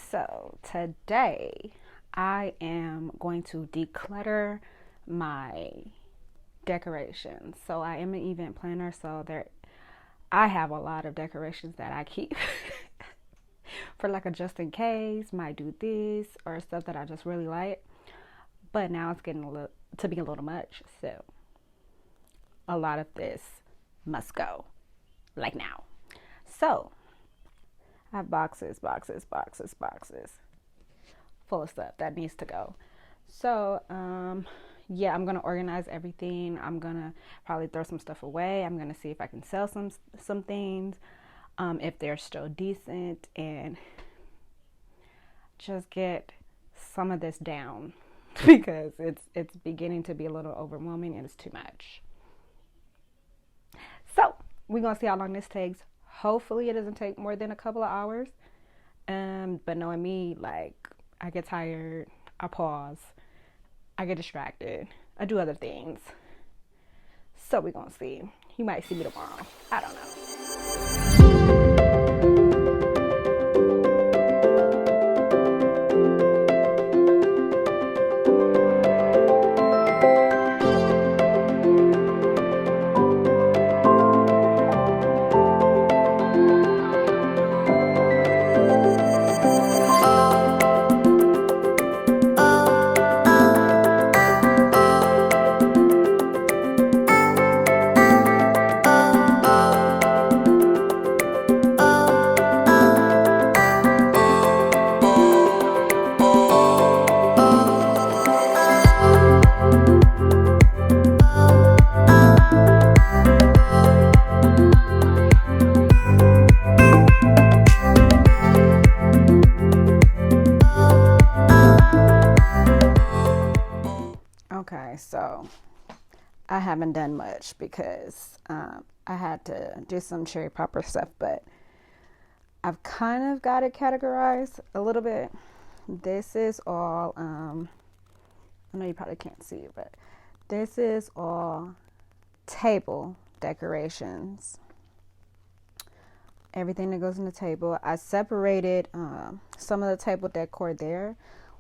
So today I am going to declutter my decorations. So I am an event planner, so I have a lot of decorations that I keep for like a just in case, might do this or stuff that I just really like. But now it's getting to be a little much, so a lot of this must go, like now. So I have boxes full of stuff that needs to go. So yeah, I'm gonna organize everything. I'm gonna probably throw some stuff away. I'm gonna see if I can sell some things, if they're still decent, and just get some of this down because it's beginning to be a little overwhelming and it's too much. So we're gonna see how long this takes. Hopefully it doesn't take more than a couple of hours. But knowing me, like, I get tired, I pause, I get distracted, I do other things. So we're gonna see. You might see me tomorrow. I don't know. Okay, so I haven't done much because I had to do some cherry popper stuff, but I've kind of got it categorized a little bit. This is all, I know you probably can't see it, but this is all table decorations. Everything that goes in the table. I separated some of the table decor there,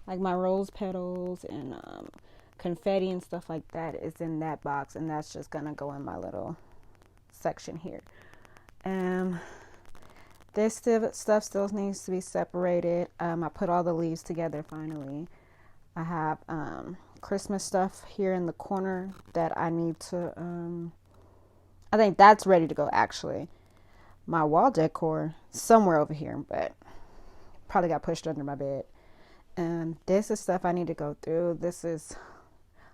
like my rose petals and confetti and stuff like that is in that box, and that's just gonna go in my little section here. This stuff still needs to be separated. I put all the leaves together finally. I have Christmas stuff here in the corner that I need to I think that's ready to go actually. My wall decor somewhere over here, but probably got pushed under my bed. And this is stuff I need to go through. This is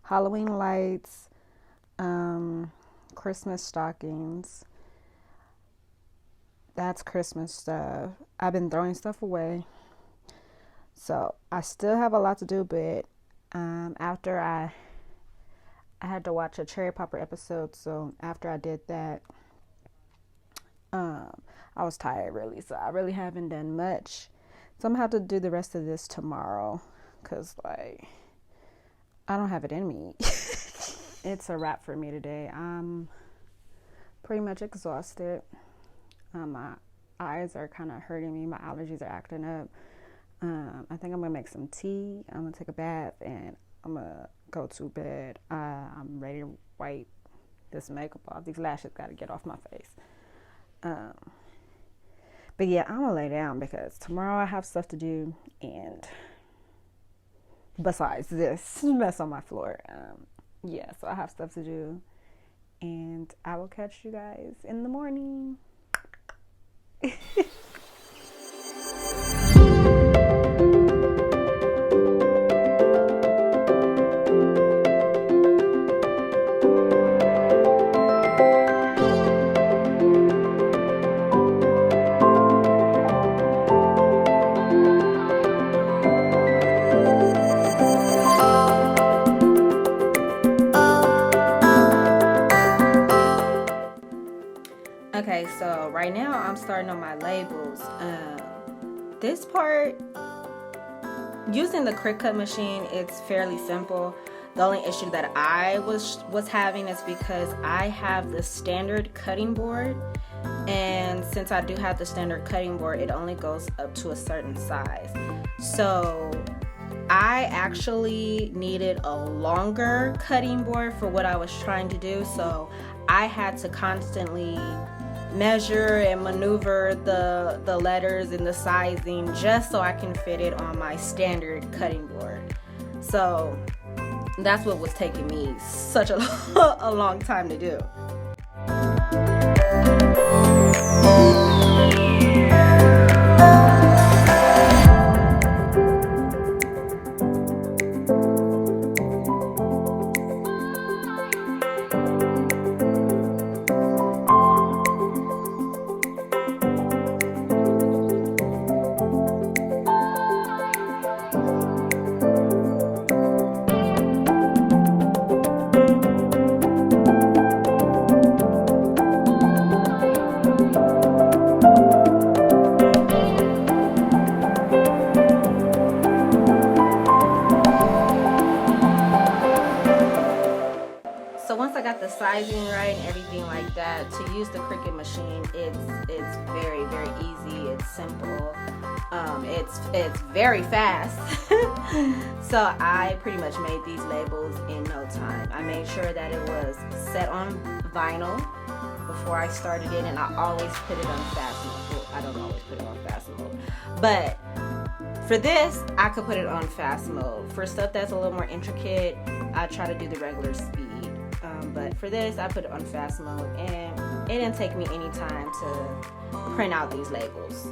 Halloween lights, Christmas stockings. That's Christmas stuff. I've been throwing stuff away. So I still have a lot to do, but after I had to watch a cherry popper episode, so after I did that, I was tired really, so I really haven't done much. So I'm gonna have to do the rest of this tomorrow, cause like I don't have it in me. It's a wrap for me today. I'm pretty much exhausted. My eyes are kind of hurting me. My allergies are acting up. I think I'm gonna make some tea. I'm gonna take a bath and I'm gonna go to bed. I'm ready to wipe this makeup off. These lashes gotta get off my face. But yeah, I'm gonna lay down because tomorrow I have stuff to do, and besides this mess on my floor, yeah, so I have stuff to do, and I will catch you guys in the morning. Okay, so right now I'm starting on my labels. This part, using the Cricut machine, it's fairly simple. The only issue that I was having is because I have the standard cutting board And since I do have the standard cutting board, it only goes up to a certain size. So I actually needed a longer cutting board for what I was trying to do. So I had to constantly measure and maneuver the letters and the sizing just so I can fit it on my standard cutting board. So that's what was taking me such a long time to do. So once I got the sizing right and everything like that, to use the Cricut machine, it's very, very easy. It's simple. It's very fast. So I pretty much made these labels in no time. I made sure that it was set on vinyl before I started it, and I always put it on fast mode. Well, I don't always put it on fast mode, but for this, I could put it on fast mode. For stuff that's a little more intricate, I try to do the regular speed. But for this, I put it on fast mode, and it didn't take me any time to print out these labels.